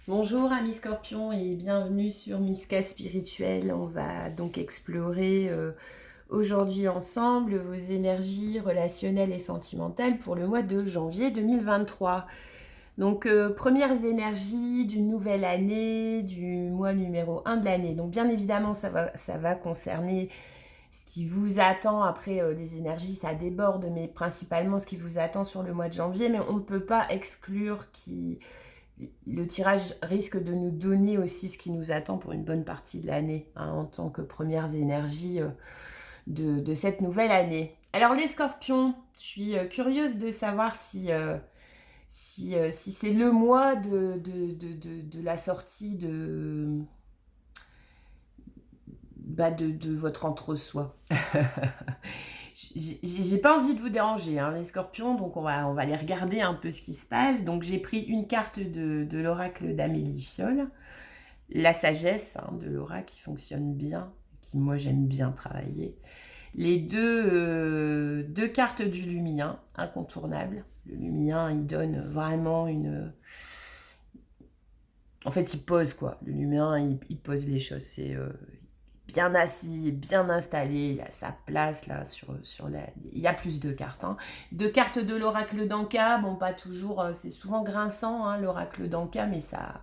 Bonjour amis scorpions et bienvenue sur Miska Spirituel. On va donc explorer aujourd'hui ensemble vos énergies relationnelles et sentimentales pour le mois de janvier 2023. Donc premières énergies d'une nouvelle année, du mois numéro 1 de l'année. Donc bien évidemment ça va concerner ce qui vous attend. Après les énergies ça déborde, mais principalement ce qui vous attend sur le mois de janvier. Mais on ne peut pas exclure le tirage risque de nous donner aussi ce qui nous attend pour une bonne partie de l'année, hein, en tant que premières énergies de cette nouvelle année. Alors les scorpions, je suis curieuse de savoir si c'est le mois de la sortie de votre entre-soi. J'ai pas envie de vous déranger, hein, les scorpions, donc on va aller regarder un peu ce qui se passe. Donc j'ai pris une carte de l'oracle d'Amélie Fiole, la sagesse, hein, de l'aura qui fonctionne bien, qui moi j'aime bien travailler. Les deux cartes du Lumien, incontournable. Le Lumien, il donne vraiment une... En fait, il pose quoi. Le Lumien, il pose les choses. C'est bien assis, bien installé, il a sa place là sur la... Il y a plus de cartes. Hein. Deux cartes de l'oracle d'Anka, bon pas toujours, c'est souvent grinçant, hein, l'oracle d'Anka, mais ça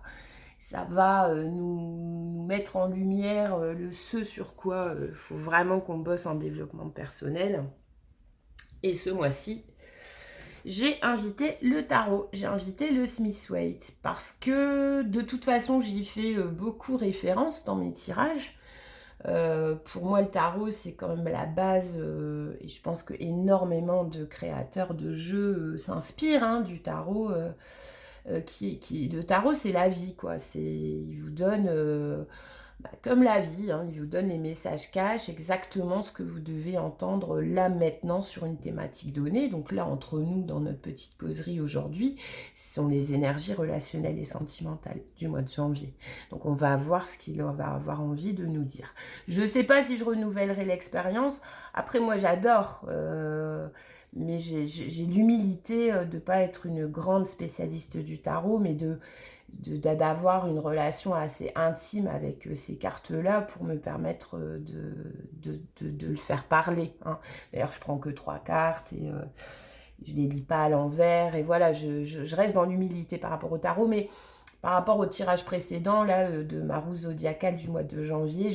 va nous mettre en lumière ce sur quoi il faut vraiment qu'on bosse en développement personnel. Et ce mois-ci, j'ai invité le tarot, j'ai invité le Smith-Waite, parce que de toute façon, j'y fais beaucoup référence dans mes tirages. Pour moi, le tarot, c'est quand même la base, et je pense que énormément de créateurs de jeux s'inspirent, hein, du tarot. Le tarot, c'est la vie, quoi. Il vous donne, comme la vie, hein, il vous donne les messages cachés, exactement ce que vous devez entendre là, maintenant, sur une thématique donnée. Donc là, entre nous, dans notre petite causerie aujourd'hui, ce sont les énergies relationnelles et sentimentales du mois de janvier. Donc on va voir ce qu'il va avoir envie de nous dire. Je ne sais pas si je renouvellerai l'expérience. Après, moi, j'adore... mais j'ai l'humilité de ne pas être une grande spécialiste du tarot, mais d'avoir une relation assez intime avec ces cartes-là pour me permettre de le faire parler. Hein. D'ailleurs, je prends que 3 cartes et je les lis pas à l'envers. Et voilà, je reste dans l'humilité par rapport au tarot, mais par rapport au tirage précédent là, de ma roue zodiacale du mois de janvier,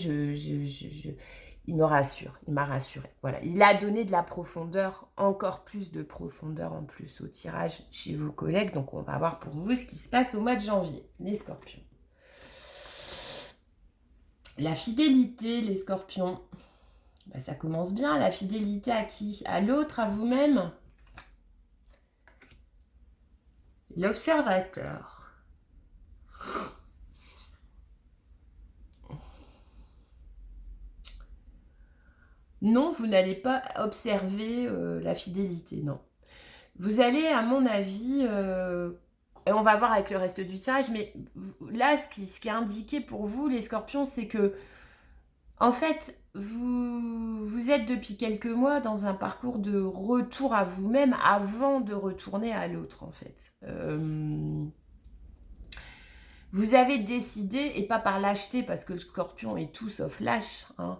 il me rassure, il m'a rassuré. Voilà, il a donné de la profondeur, encore plus de profondeur en plus au tirage chez vos collègues. Donc on va voir pour vous ce qui se passe au mois de janvier, les scorpions. La fidélité, les scorpions, ben, ça commence bien. La fidélité à qui? À l'autre, à vous-même? L'observateur. Non, vous n'allez pas observer la fidélité, non. Vous allez, à mon avis, et on va voir avec le reste du tirage, mais là, ce qui est indiqué pour vous, les scorpions, c'est que, en fait, vous êtes depuis quelques mois dans un parcours de retour à vous-même avant de retourner à l'autre, en fait. Vous avez décidé, et pas par lâcheté, parce que le scorpion est tout sauf lâche, hein,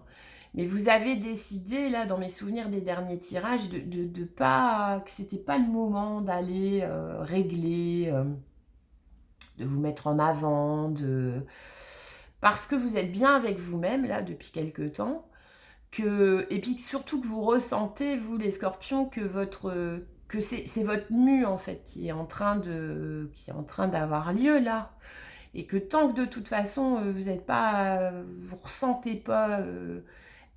mais vous avez décidé, là, dans mes souvenirs des derniers tirages, de pas, que c'était pas le moment d'aller régler, de vous mettre en avant, parce que vous êtes bien avec vous-même, là, depuis quelques temps, et puis surtout que vous ressentez, vous, les scorpions, que c'est votre mue, en fait, qui est en train d'avoir lieu, là. Et que tant que de toute façon, vous ressentez pas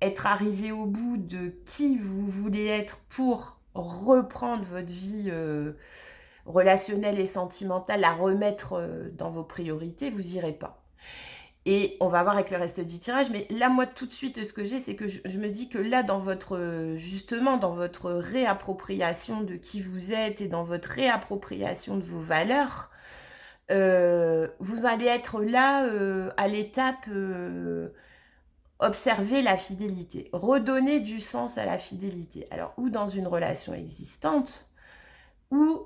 être arrivé au bout de qui vous voulez être pour reprendre votre vie relationnelle et sentimentale, la remettre dans vos priorités, vous irez pas. Et on va voir avec le reste du tirage, mais là, moi, tout de suite, ce que j'ai, c'est que je me dis que là, justement, dans votre réappropriation de qui vous êtes et dans votre réappropriation de vos valeurs, vous allez être là à l'étape observer la fidélité, redonner du sens à la fidélité. Alors, ou dans une relation existante, ou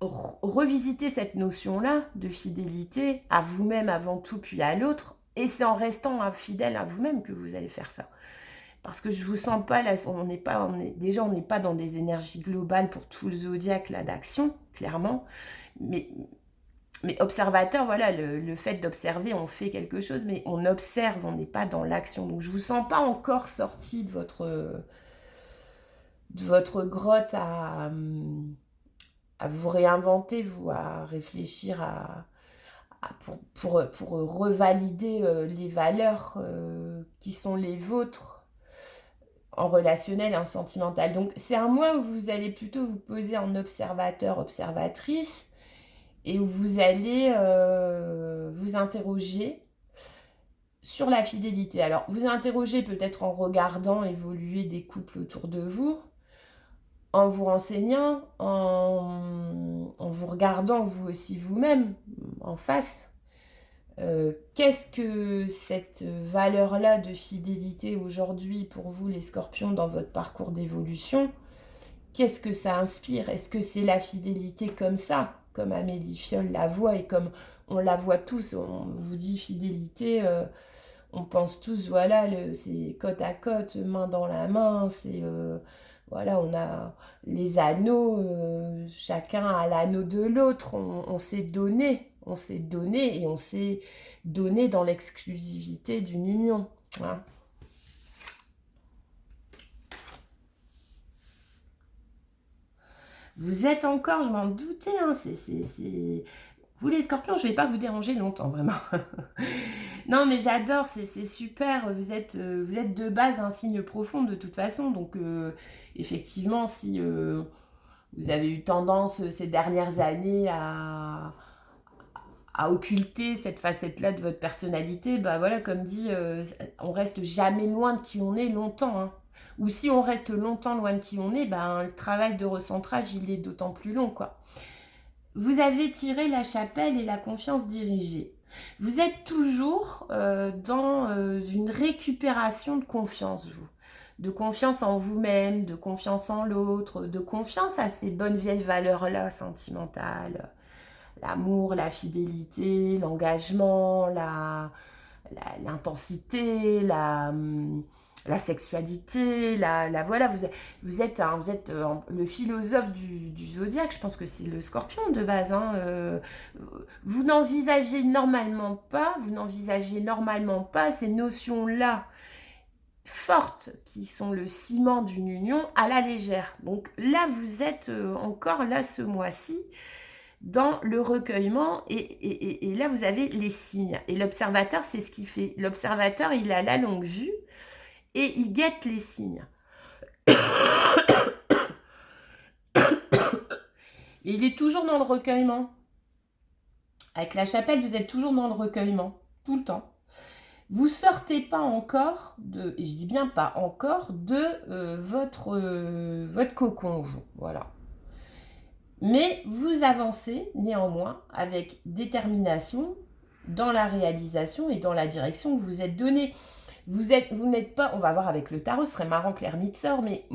revisiter cette notion-là de fidélité à vous-même avant tout, puis à l'autre. Et c'est en restant fidèle à vous-même que vous allez faire ça. Parce que je vous sens pas, là, on n'est pas dans des énergies globales pour tout le zodiaque là d'action, clairement. Mais observateur, voilà, le fait d'observer, on fait quelque chose, mais on observe, on n'est pas dans l'action. Donc je vous sens pas encore sorti de votre grotte à vous réinventer, vous, à réfléchir pour revalider les valeurs qui sont les vôtres en relationnel et en sentimental. Donc c'est un mois où vous allez plutôt vous poser en observateur, observatrice, et où vous allez vous interroger sur la fidélité. Alors vous interrogez peut-être en regardant évoluer des couples autour de vous, en vous renseignant, en vous regardant vous aussi vous-même en face. Qu'est-ce que cette valeur-là de fidélité aujourd'hui pour vous les scorpions dans votre parcours d'évolution, qu'est-ce que ça inspire? Est-ce que c'est la fidélité comme ça, comme Amélie Fiol la voit et comme on la voit tous? On vous dit fidélité, on pense tous, voilà, c'est côte à côte, main dans la main, c'est... voilà, on a les anneaux, chacun a l'anneau de l'autre, on s'est donné et on s'est donné dans l'exclusivité d'une union. Hein. Vous êtes encore, je m'en doutais, hein, vous les scorpions, je ne vais pas vous déranger longtemps, vraiment. Non, mais j'adore, c'est super. Vous êtes de base un signe profond de toute façon. Donc, effectivement, si vous avez eu tendance ces dernières années à occulter cette facette-là de votre personnalité, bah voilà, comme dit, on reste jamais loin de qui on est longtemps. Hein. Ou si on reste longtemps loin de qui on est, bah, le travail de recentrage, il est d'autant plus long, quoi. Vous avez tiré la chapelle et la confiance dirigée. Vous êtes toujours dans une récupération de confiance, vous. De confiance en vous-même, de confiance en l'autre, de confiance à ces bonnes vieilles valeurs-là sentimentales. L'amour, la fidélité, l'engagement, l'intensité, la sexualité, voilà, vous êtes le philosophe du zodiaque, je pense que c'est le scorpion de base. Hein, vous n'envisagez normalement pas ces notions-là fortes qui sont le ciment d'une union à la légère. Donc là, vous êtes encore là ce mois-ci dans le recueillement et là vous avez les signes. Et l'observateur, c'est ce qu'il fait. L'observateur, il a la longue vue et il guette les signes. Et il est toujours dans le recueillement. Avec la chapelle, vous êtes toujours dans le recueillement, tout le temps. Vous sortez pas encore et je dis bien pas encore, de votre cocon, vous. Voilà. Mais vous avancez néanmoins avec détermination dans la réalisation et dans la direction que vous êtes donnée. Vous n'êtes pas, on va voir avec le tarot, ce serait marrant que l'ermite sort, mais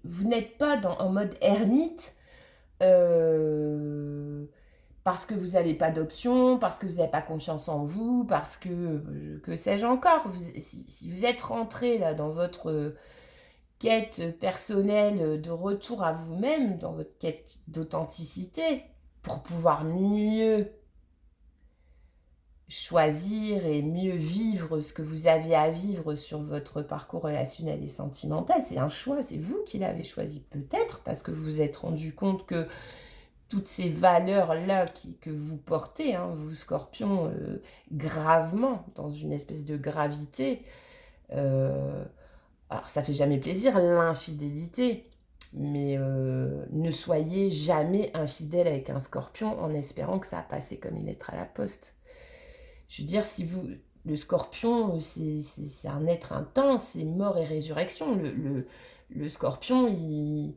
vous n'êtes pas en mode ermite parce que vous n'avez pas d'option, parce que vous n'avez pas confiance en vous, parce que sais-je encore. Si vous êtes rentré là dans votre quête personnelle de retour à vous-même, dans votre quête d'authenticité, pour pouvoir mieux choisir et mieux vivre ce que vous avez à vivre sur votre parcours relationnel et sentimental, c'est un choix, c'est vous qui l'avez choisi peut-être, parce que vous vous êtes rendu compte que toutes ces valeurs-là que vous portez, hein, vous scorpions, gravement, dans une espèce de gravité, alors ça fait jamais plaisir, l'infidélité, mais ne soyez jamais infidèle avec un scorpion en espérant que ça a passé comme une lettre à la poste. Je veux dire, le scorpion, c'est un être intense, c'est mort et résurrection. Le scorpion, il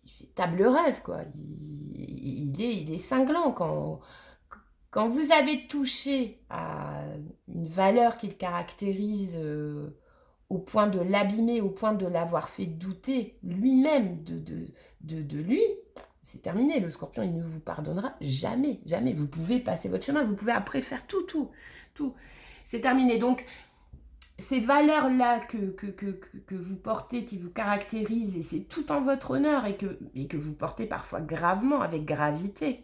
fait table rase, quoi. Il est cinglant. Quand vous avez touché à une valeur qui le caractérise au point de l'abîmer, au point de l'avoir fait douter lui-même de lui, c'est terminé. Le scorpion, il ne vous pardonnera jamais, jamais. Vous pouvez passer votre chemin, vous pouvez après faire tout. C'est terminé. Donc, ces valeurs-là que vous portez, qui vous caractérisent, et c'est tout en votre honneur, et que vous portez parfois gravement, avec gravité.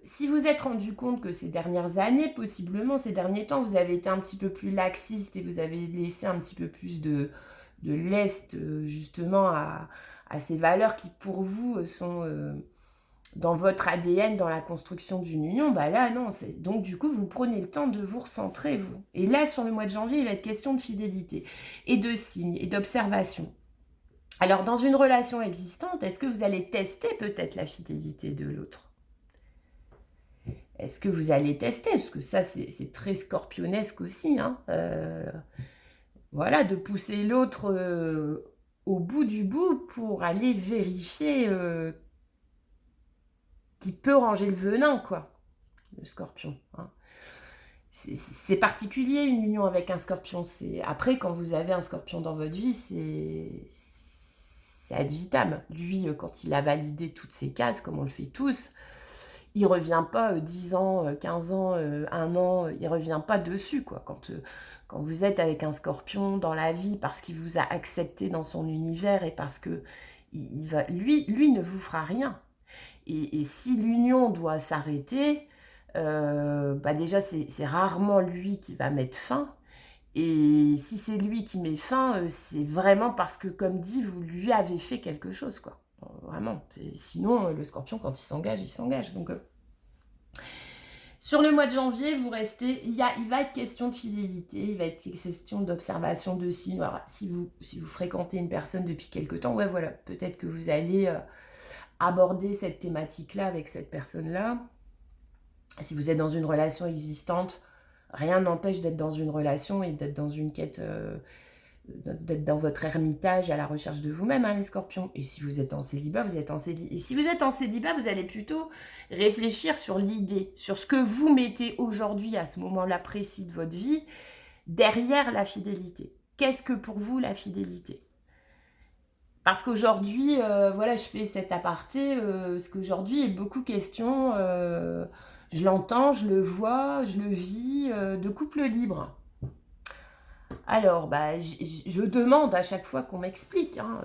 Si vous êtes rendu compte que ces dernières années, possiblement ces derniers temps, vous avez été un petit peu plus laxiste et vous avez laissé un petit peu plus de lest justement à ces valeurs qui pour vous sont dans votre ADN, dans la construction d'une union, bah là non, donc du coup vous prenez le temps de vous recentrer vous. Et là sur le mois de janvier, il va être question de fidélité et de signes et d'observation. Alors dans une relation existante, est-ce que vous allez tester peut-être la fidélité de l'autre? Est-ce que vous allez tester? Parce que ça, c'est très scorpionesque aussi. Hein. Voilà, de pousser l'autre au bout du bout pour aller vérifier qui peut ranger le venin, quoi, le scorpion. Hein. C'est particulier, une union avec un scorpion. Après, quand vous avez un scorpion dans votre vie, c'est ad vitam. Lui, quand il a validé toutes ses cases, comme on le fait tous, il revient pas 10 ans, 15 ans, 1 an, il revient pas dessus, quoi. Quand vous êtes avec un scorpion dans la vie parce qu'il vous a accepté dans son univers et parce que lui ne vous fera rien. Et si l'union doit s'arrêter, bah déjà c'est rarement lui qui va mettre fin. Et si c'est lui qui met fin, c'est vraiment parce que, comme dit, vous lui avez fait quelque chose, quoi. Vraiment. Sinon, le scorpion, quand il s'engage, il s'engage. Donc, sur le mois de janvier, vous restez. Il va être question de fidélité, il va être question d'observation de signes. Alors, si vous fréquentez une personne depuis quelque temps, ouais, voilà, peut-être que vous allez aborder cette thématique-là avec cette personne-là. Si vous êtes dans une relation existante, rien n'empêche d'être dans une relation et d'être dans une quête, d'être dans votre ermitage à la recherche de vous-même, hein, les scorpions. Et si vous êtes en célibat, vous êtes en célibat. Et si vous êtes en célibat, vous allez plutôt réfléchir sur l'idée, sur ce que vous mettez aujourd'hui, à ce moment-là précis de votre vie, derrière la fidélité. Qu'est-ce que pour vous la fidélité? Parce qu'aujourd'hui, voilà, je fais cet aparté, parce qu'aujourd'hui, il y a beaucoup de questions, je l'entends, je le vois, je le vis, de couple libre. Alors, bah, je demande à chaque fois qu'on m'explique, hein,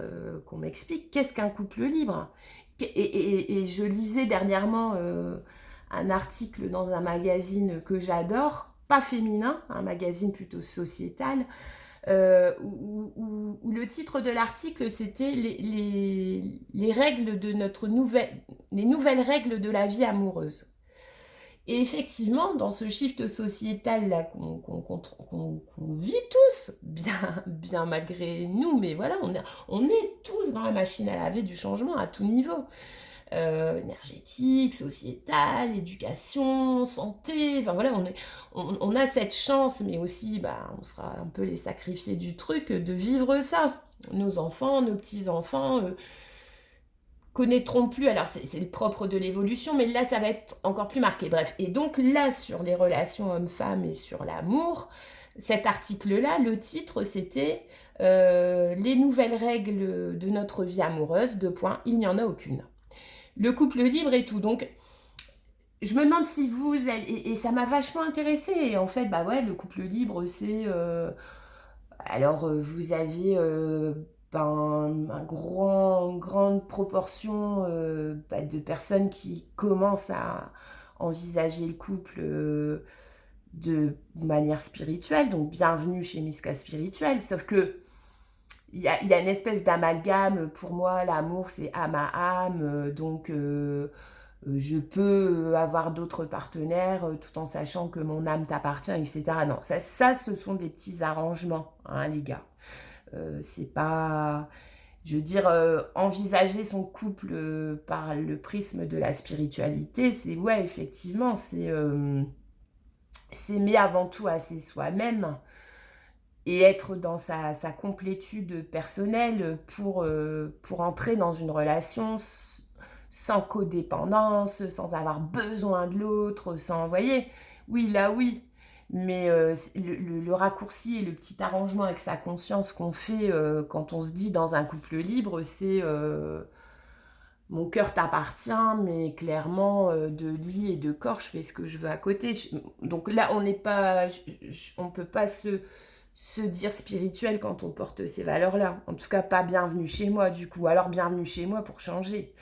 qu'est-ce qu'un couple libre. Et je lisais dernièrement un article dans un magazine que j'adore, pas féminin, un magazine plutôt sociétal, où le titre de l'article, c'était les règles de les nouvelles règles de la vie amoureuse. Et effectivement, dans ce shift sociétal-là qu'on vit tous, bien malgré nous, mais voilà, on est tous dans la machine à laver du changement à tout niveau. Énergétique, sociétal, éducation, santé, enfin voilà, on a cette chance, mais aussi, bah, on sera un peu les sacrifiés du truc, de vivre ça. Nos enfants, nos petits-enfants connaîtront plus, alors c'est le propre de l'évolution, mais là ça va être encore plus marqué, bref. Et donc là, sur les relations hommes-femmes et sur l'amour, cet article-là, le titre c'était les nouvelles règles de notre vie amoureuse, : il n'y en a aucune. Le couple libre et tout, donc je me demande si vous, et ça m'a vachement intéressée, et en fait, bah ouais, le couple libre c'est... alors vous avez... une grande proportion de personnes qui commencent à envisager le couple de manière spirituelle, donc bienvenue chez Miska Spirituel, sauf que il y a une espèce d'amalgame. Pour moi, l'amour c'est âme à âme, donc je peux avoir d'autres partenaires tout en sachant que mon âme t'appartient, etc. Non, ça ce sont des petits arrangements, hein, les gars. C'est pas... Je veux dire, envisager son couple par le prisme de la spiritualité, c'est, ouais, effectivement, c'est s'aimer avant tout assez soi-même et être dans sa complétude personnelle pour entrer dans une relation sans codépendance, sans avoir besoin de l'autre, sans... Vous voyez, oui, là, oui. Mais le raccourci et le petit arrangement avec sa conscience qu'on fait quand on se dit dans un couple libre, c'est mon cœur t'appartient, mais clairement, de lit et de corps, je fais ce que je veux à côté. Donc là, on n'est pas, on peut pas se dire spirituel quand on porte ces valeurs-là. En tout cas, pas bienvenue chez moi, du coup. Alors, bienvenue chez moi pour changer.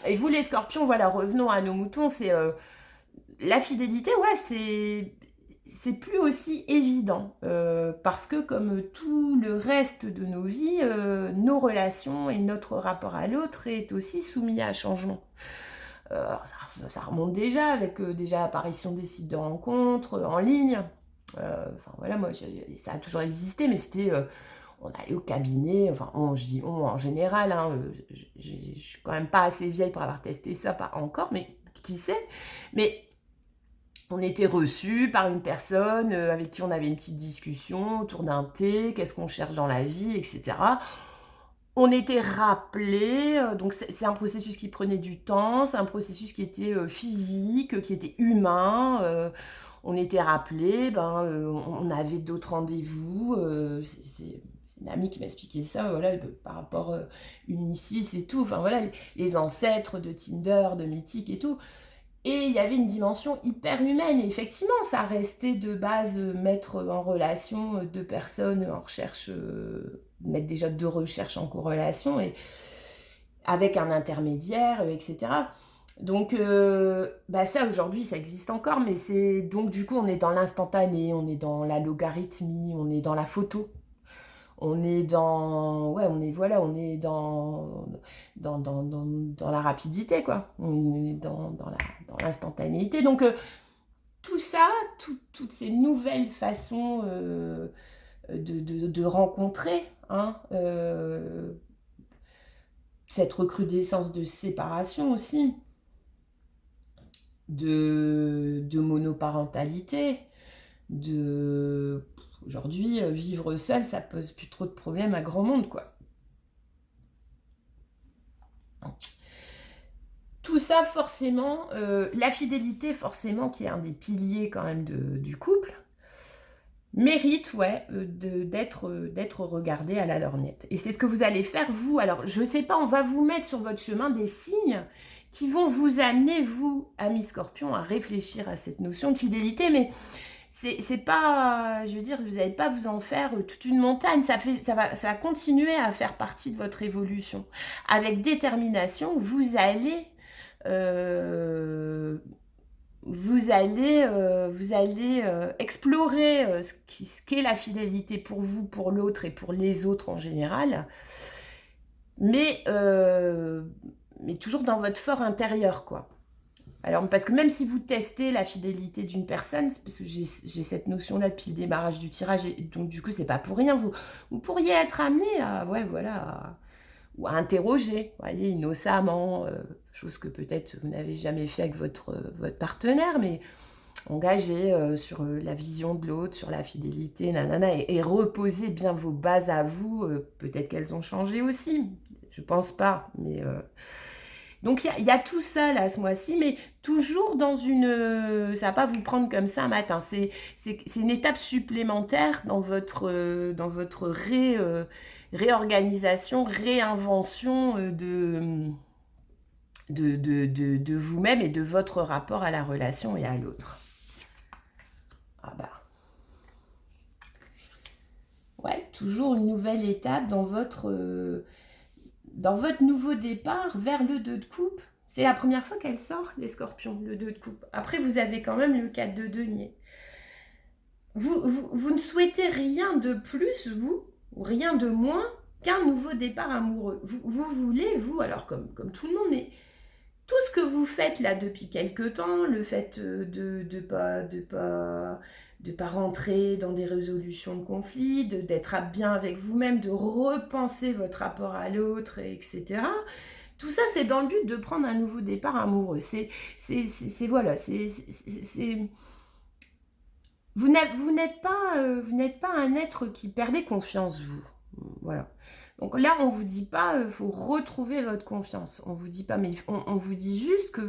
Et vous, les scorpions, voilà, revenons à nos moutons, c'est la fidélité, ouais, c'est plus aussi évident parce que comme tout le reste de nos vies, nos relations et notre rapport à l'autre est aussi soumis à changement. Ça remonte déjà avec déjà l'apparition des sites de rencontres en ligne. Enfin voilà, moi ça a toujours existé, mais c'était on allait au cabinet, enfin je dis on en général, hein, je suis quand même pas assez vieille pour avoir testé ça, pas encore, mais qui sait. Mais on était reçus par une personne avec qui on avait une petite discussion autour d'un thé, qu'est-ce qu'on cherche dans la vie, etc. On était rappelés, donc c'est un processus qui prenait du temps, c'est un processus qui était physique, qui était humain. On était rappelés, on avait d'autres rendez-vous. C'est une amie qui m'expliquait ça, voilà, par rapport Unicis et tout. Enfin voilà, les ancêtres de Tinder, de Mythique et tout. Et il y avait une dimension hyper humaine. Et effectivement, ça restait de base mettre en relation deux personnes en recherche, mettre déjà deux recherches en corrélation, et avec un intermédiaire, etc. Donc, ça aujourd'hui, ça existe encore, mais c'est donc du coup, on est dans l'instantané, on est dans la logarithmie, on est dans la photo. On est dans, ouais, on est, voilà, on est dans la rapidité, quoi. On est dans l'instantanéité. Donc, tout ça, toutes ces nouvelles façons de rencontrer, hein, cette recrudescence de séparation aussi, de monoparentalité, aujourd'hui, vivre seul, ça pose plus trop de problèmes à grand monde, quoi. Tout ça, forcément, la fidélité, forcément, qui est un des piliers quand même du couple, mérite, ouais, d'être regardé à la lorgnette. Et c'est ce que vous allez faire, vous. Alors, je sais pas, on va vous mettre sur votre chemin des signes qui vont vous amener, vous, amis scorpions, à réfléchir à cette notion de fidélité, mais c'est pas, je veux dire, vous n'allez pas vous en faire toute une montagne, ça va continuer à faire partie de votre évolution. Avec détermination, euh, vous allez explorer ce qu'est la fidélité pour vous, pour l'autre et pour les autres en général, mais, mais toujours dans votre fort intérieur, quoi. Alors, parce que même si vous testez la fidélité d'une personne, parce que j'ai cette notion-là depuis le démarrage du tirage, et donc du coup, c'est pas pour rien, vous pourriez être amené à, ouais, voilà, ou à interroger, voyez, innocemment, chose que peut-être vous n'avez jamais fait avec votre partenaire, mais engager sur la vision de l'autre, sur la fidélité, nanana, et reposer bien vos bases à vous, peut-être qu'elles ont changé aussi, je pense pas, mais... Donc il y a tout ça là ce mois-ci, mais toujours dans une... ça va pas vous prendre comme ça un matin, c'est une étape supplémentaire dans votre réorganisation, réinvention de vous-même et de votre rapport à la relation et à l'autre. Ah bah... ouais, toujours une nouvelle étape dans votre nouveau départ vers le 2 de coupe. C'est la première fois qu'elle sort, les scorpions, le 2 de coupe. Après, vous avez quand même le 4 de denier. Vous ne souhaitez rien de plus, vous, ou rien de moins qu'un nouveau départ amoureux. Vous voulez, vous, alors comme tout le monde, mais tout ce que vous faites là depuis quelque temps, le fait de pas rentrer dans des résolutions de conflits, d'être bien avec vous-même, de repenser votre rapport à l'autre, etc. Tout ça, c'est dans le but de prendre un nouveau départ amoureux. Voilà, vous n'êtes pas un être qui perdait confiance, vous. Voilà. Donc là, on vous dit pas, faut retrouver votre confiance. On vous dit pas, mais on vous dit juste que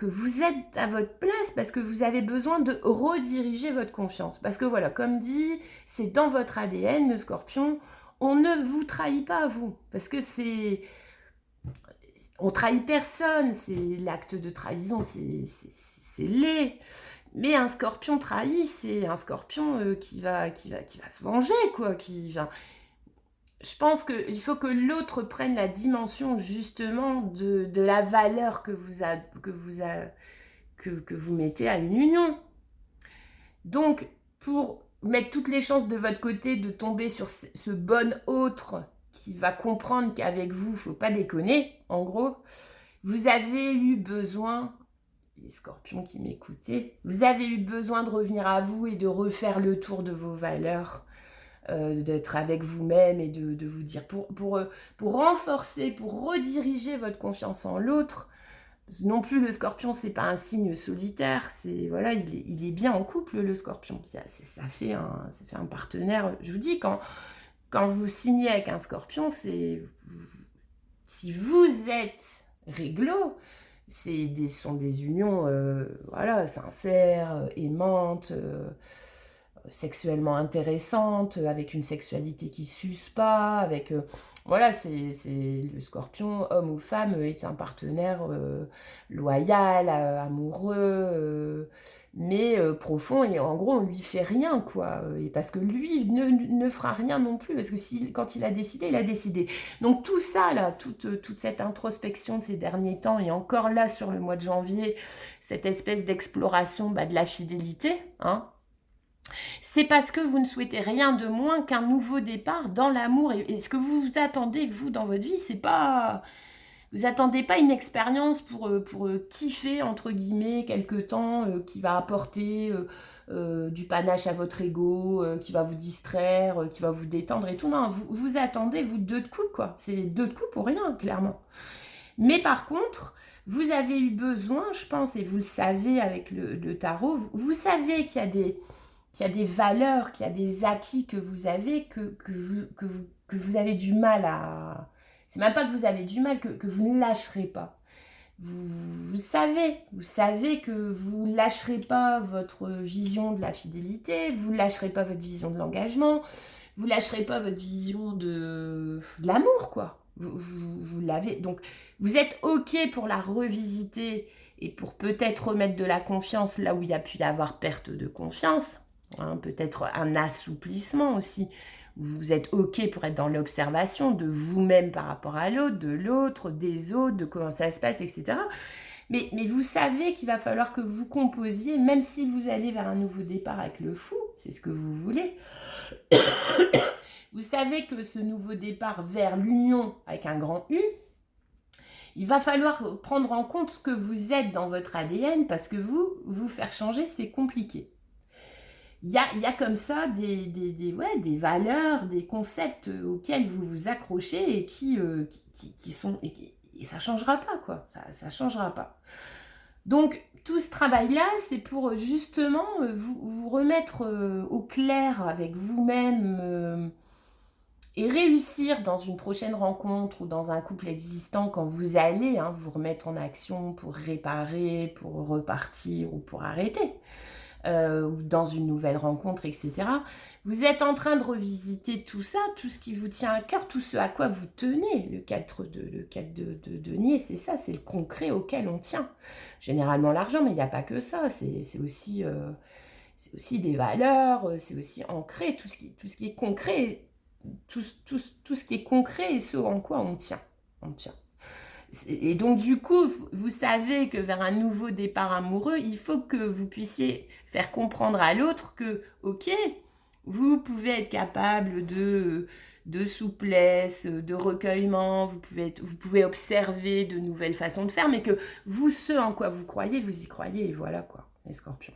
vous êtes à votre place parce que vous avez besoin de rediriger votre confiance. Parce que voilà, comme dit, c'est dans votre ADN, le scorpion, on ne vous trahit pas, vous. Parce que On trahit personne, c'est l'acte de trahison, c'est laid. Mais un scorpion trahi, c'est un scorpion qui va se venger, quoi. Je pense qu'il faut que l'autre prenne la dimension, justement, de la valeur que vous mettez à une union. Donc, pour mettre toutes les chances de votre côté de tomber sur ce bon autre qui va comprendre qu'avec vous, il ne faut pas déconner, en gros, vous avez eu besoin, les scorpions qui m'écoutaient, vous avez eu besoin de revenir à vous et de refaire le tour de vos valeurs, d'être avec vous-même et de vous dire, pour renforcer, pour rediriger votre confiance en l'autre. Non plus, le scorpion, c'est pas un signe solitaire, c'est voilà, il est bien en couple, le scorpion. Ça fait un partenaire. Je vous dis, quand vous signez avec un scorpion, si vous êtes réglo, sont des unions voilà, sincères, aimantes, sexuellement intéressantes, avec une sexualité qui s'use pas, avec voilà, c'est le scorpion, homme ou femme, est un partenaire loyal, amoureux, mais profond, et en gros on lui fait rien, quoi, et parce que lui ne fera rien non plus, parce que quand il a décidé. Donc tout ça là, toute cette introspection de ces derniers temps, et encore là sur le mois de janvier, cette espèce d'exploration de la fidélité, hein, c'est parce que vous ne souhaitez rien de moins qu'un nouveau départ dans l'amour. Et ce que vous attendez, vous, dans votre vie, c'est pas... Vous attendez pas une expérience pour kiffer, entre guillemets, quelque temps, qui va apporter du panache à votre ego, qui va vous distraire, qui va vous détendre et tout. Non, vous attendez, vous, deux de coups, quoi. C'est deux de coups pour rien, clairement. Mais par contre, vous avez eu besoin, je pense, et vous le savez avec le tarot, vous savez qu'il y a des valeurs, qu'il y a des acquis que vous avez, que vous avez du mal à... C'est même pas que vous avez du mal, que vous ne lâcherez pas. Vous savez que vous ne lâcherez pas votre vision de la fidélité, vous ne lâcherez pas votre vision de l'engagement, vous ne lâcherez pas votre vision de l'amour, quoi. Vous l'avez. Donc, vous êtes OK pour la revisiter et pour peut-être remettre de la confiance là où il y a pu y avoir perte de confiance. Hein, peut-être un assouplissement aussi. Vous êtes OK pour être dans l'observation de vous-même par rapport à l'autre, de l'autre, des autres, de comment ça se passe, etc. Mais vous savez qu'il va falloir que vous composiez, même si vous allez vers un nouveau départ avec le fou, c'est ce que vous voulez. Vous savez que ce nouveau départ vers l'union avec un grand U, il va falloir prendre en compte ce que vous êtes dans votre ADN, parce que vous faire changer, c'est compliqué. Il y a comme ça des valeurs, des concepts auxquels vous vous accrochez et qui sont... Et ça ne changera pas, quoi. Ça ne changera pas. Donc, tout ce travail-là, c'est pour justement vous remettre au clair avec vous-même et réussir dans une prochaine rencontre ou dans un couple existant, quand vous allez vous remettre en action pour réparer, pour repartir ou pour arrêter. Ou dans une nouvelle rencontre, etc. Vous êtes en train de revisiter tout ça, tout ce qui vous tient à cœur, tout ce à quoi vous tenez. Le 4 de denier, c'est ça, c'est le concret auquel on tient. Généralement l'argent, mais il n'y a pas que ça, c'est aussi des valeurs, c'est aussi ancré, tout ce qui est concret, tout ce qui est concret et ce en quoi on tient. On tient. Et donc, du coup, vous savez que vers un nouveau départ amoureux, il faut que vous puissiez faire comprendre à l'autre que, ok, vous pouvez être capable de souplesse, de recueillement, vous pouvez observer de nouvelles façons de faire, mais que vous, ce en quoi vous croyez, vous y croyez, et voilà quoi, les scorpions.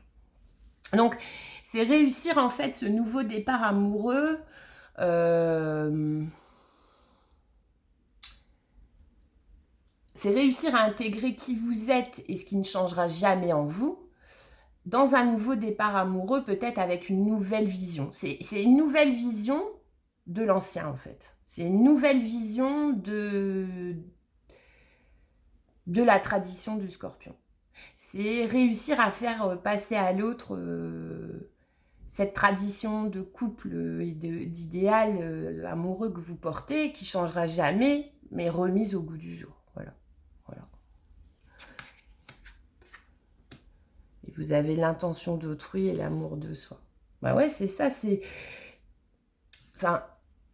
Donc, c'est réussir en fait ce nouveau départ amoureux. C'est réussir à intégrer qui vous êtes et ce qui ne changera jamais en vous dans un nouveau départ amoureux, peut-être avec une nouvelle vision. C'est une nouvelle vision de l'ancien, en fait. C'est une nouvelle vision de la tradition du scorpion. C'est réussir à faire passer à l'autre cette tradition de couple et d'idéal amoureux que vous portez, qui ne changera jamais, mais remise au goût du jour. Voilà. vous avez l'intention d'autrui et l'amour de soi. Bah ouais, c'est ça, c'est... Enfin,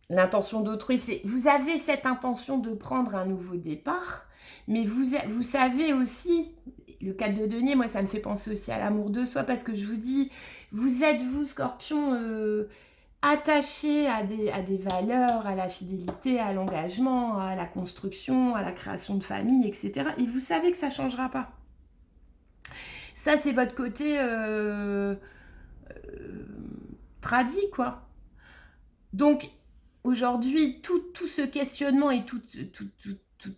l'intention d'autrui, c'est... Vous avez cette intention de prendre un nouveau départ, mais vous savez aussi... Le 4 de denier, moi, ça me fait penser aussi à l'amour de soi, parce que je vous dis, vous êtes, vous, Scorpion, attaché à des valeurs, à la fidélité, à l'engagement, à la construction, à la création de famille, etc. Et vous savez que ça ne changera pas. Ça, c'est votre côté tradit, quoi. Donc, aujourd'hui, tout ce questionnement et toute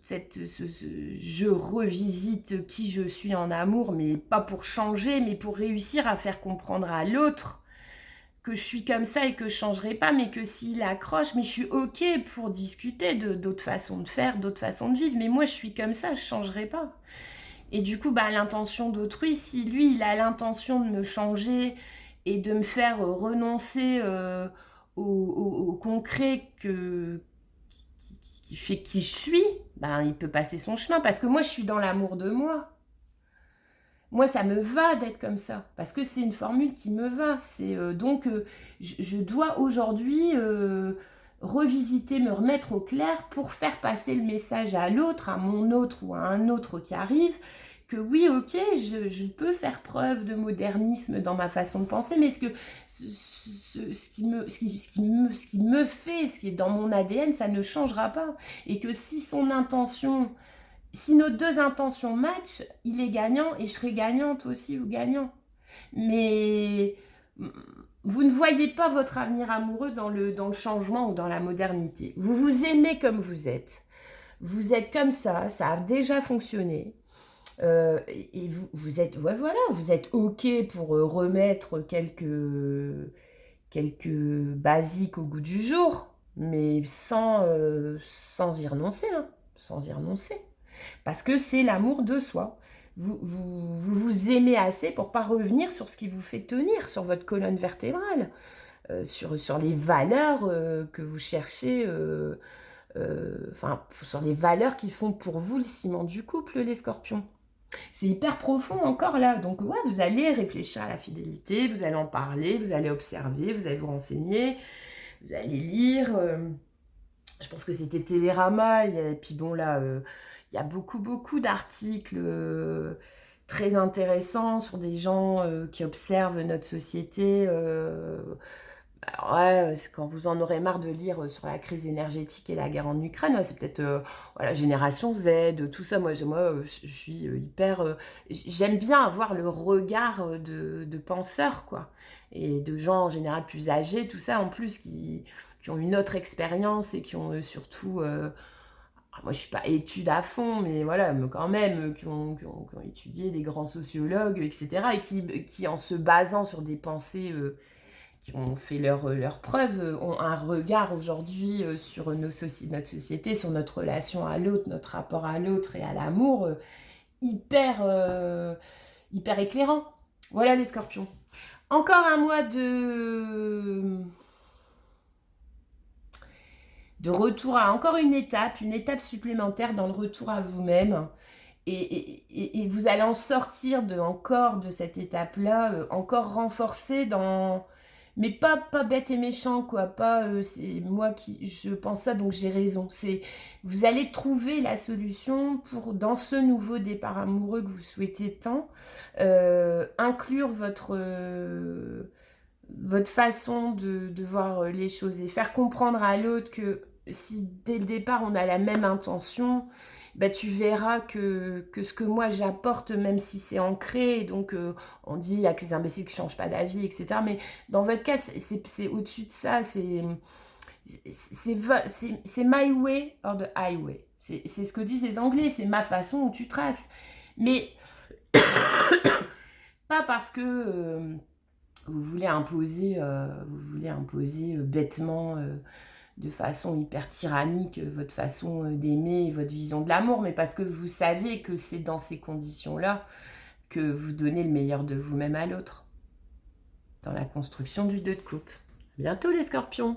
cette... je revisite qui je suis en amour, mais pas pour changer, mais pour réussir à faire comprendre à l'autre que je suis comme ça et que je changerai pas, mais que s'il accroche, mais je suis ok pour discuter d'autres façons de faire, d'autres façons de vivre, mais moi je suis comme ça, je changerai pas. Et du coup, bah, l'intention d'autrui, si lui il a l'intention de me changer et de me faire renoncer au concret qui fait qui je suis, bah, il peut passer son chemin, parce que moi je suis dans l'amour de moi. Moi, ça me va d'être comme ça, parce que c'est une formule qui me va. C'est donc, je dois aujourd'hui revisiter, me remettre au clair pour faire passer le message à l'autre, à mon autre ou à un autre qui arrive, que oui, ok, je peux faire preuve de modernisme dans ma façon de penser, mais ce qui me fait, ce qui est dans mon ADN, ça ne changera pas. Et que si son intention... Si nos deux intentions matchent, il est gagnant et je serai gagnante aussi ou gagnant. Mais vous ne voyez pas votre avenir amoureux dans le changement ou dans la modernité. Vous vous aimez comme vous êtes. Vous êtes comme ça a déjà fonctionné. Et vous êtes, ouais, voilà, vous êtes OK pour remettre quelques basiques au goût du jour, mais sans y renoncer, hein, sans y renoncer. Parce que c'est l'amour de soi. Vous aimez assez pour pas revenir sur ce qui vous fait tenir, sur votre colonne vertébrale, sur les valeurs que vous cherchez, sur les valeurs qui font pour vous le ciment du couple, les scorpions. C'est hyper profond encore là. Donc ouais, vous allez réfléchir à la fidélité, vous allez en parler, vous allez observer, vous allez vous renseigner, vous allez lire. Je pense que c'était Télérama, et puis bon là... il y a beaucoup d'articles très intéressants sur des gens qui observent notre société. Alors ouais, c'est quand vous en aurez marre de lire sur la crise énergétique et la guerre en Ukraine, ouais, c'est peut-être voilà, Génération Z, tout ça. Moi je suis hyper... j'aime bien avoir le regard de penseurs, quoi. Et de gens en général plus âgés, tout ça, en plus, qui ont une autre expérience et qui ont surtout... moi, je suis pas étude à fond, mais voilà, mais quand même, qui ont étudié des grands sociologues, etc., et qui en se basant sur des pensées qui ont fait leurs preuves, ont un regard aujourd'hui sur notre société, sur notre relation à l'autre, notre rapport à l'autre et à l'amour, hyper éclairant. Voilà les scorpions. Encore un mois de retour à encore une étape supplémentaire dans le retour à vous-même. Et vous allez en sortir encore de cette étape-là, encore renforcée dans... Mais pas bête et méchant, quoi. Pas, c'est moi qui... Je pense ça, donc j'ai raison. Vous allez trouver la solution pour, dans ce nouveau départ amoureux que vous souhaitez tant, inclure votre façon de voir les choses et faire comprendre à l'autre que si dès le départ on a la même intention, bah, tu verras que ce que moi j'apporte, même si c'est ancré, donc on dit il y a que les imbéciles qui ne changent pas d'avis, etc. Mais dans votre cas, c'est au-dessus de ça, c'est my way or the highway. C'est ce que disent les Anglais, c'est ma façon où tu traces. Mais pas parce que... vous voulez imposer bêtement, de façon hyper tyrannique, votre façon d'aimer et votre vision de l'amour, mais parce que vous savez que c'est dans ces conditions-là que vous donnez le meilleur de vous-même à l'autre, dans la construction du 2 de coupe. À bientôt les scorpions!